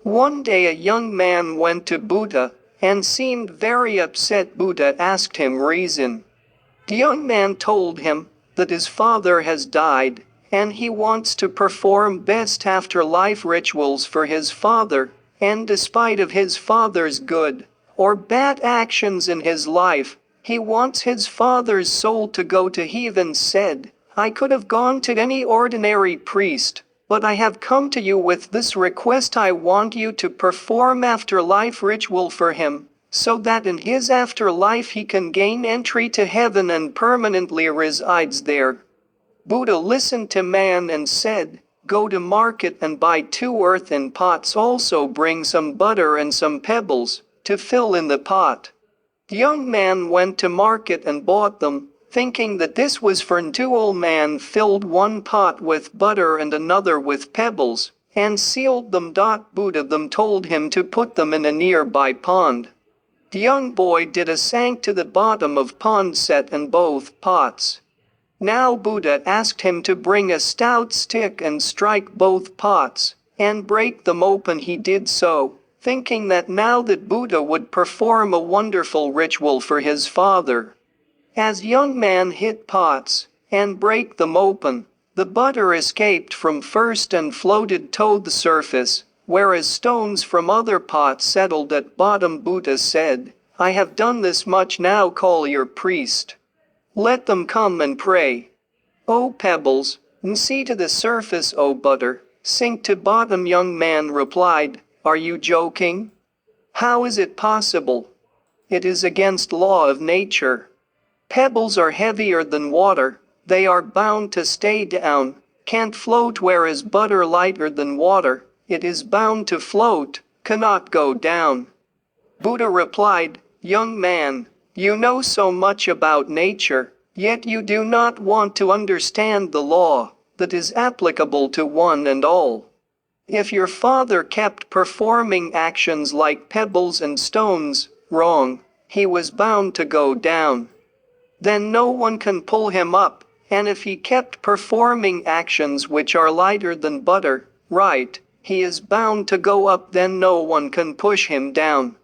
One day a young man went to Buddha and seemed very upset. Buddha asked him reason. The young man told him that his father has died and he wants to perform best afterlife rituals for his father, and despite of his father's good or bad actions in his life, he wants his father's soul to go to heaven. Said, I could have gone to any ordinary priest, but I have come to you with this request. I want you to perform afterlife ritual for him, so that in his afterlife he can gain entry to heaven and permanently resides there. Buddha listened to man and said, go to market and buy 2 earthen pots. Also bring some butter and some pebbles to fill in the pot. The young man went to market and bought them, thinking that this was for 2. Old man filled 1 pot with butter and another with pebbles, and sealed them. Buddha told him to put them in a nearby pond. The young boy did a sank to the bottom of pond, set in both pots. Now Buddha asked him to bring a stout stick and strike both pots, and break them open. He did so, thinking that now that Buddha would perform a wonderful ritual for his father. As young man hit pots, and break them open, the butter escaped from first and floated to the surface, whereas stones from other pots settled at bottom. Buddha said, I have done this much, now call your priest. Let them come and pray. O pebbles, see to the surface. O butter, sink to bottom. Young man replied, are you joking? How is it possible? It is against law of nature. Pebbles are heavier than water, they are bound to stay down, can't float, whereas butter lighter than water, it is bound to float, cannot go down. Buddha replied, young man, you know so much about nature, yet you do not want to understand the law that is applicable to one and all. If your father kept performing actions like pebbles and stones wrong, he was bound to go down. Then no one can pull him up, and if he kept performing actions which are lighter than butter, right, he is bound to go up. Then no one can push him down.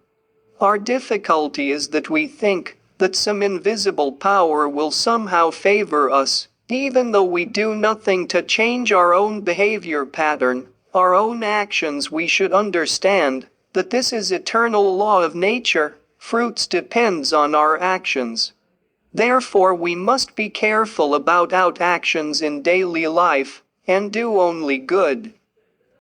Our difficulty is that we think that some invisible power will somehow favor us, even though we do nothing to change our own behavior pattern, our own actions. We should understand that this is eternal law of nature, fruits depends on our actions. Therefore we must be careful about our actions in daily life, and do only good.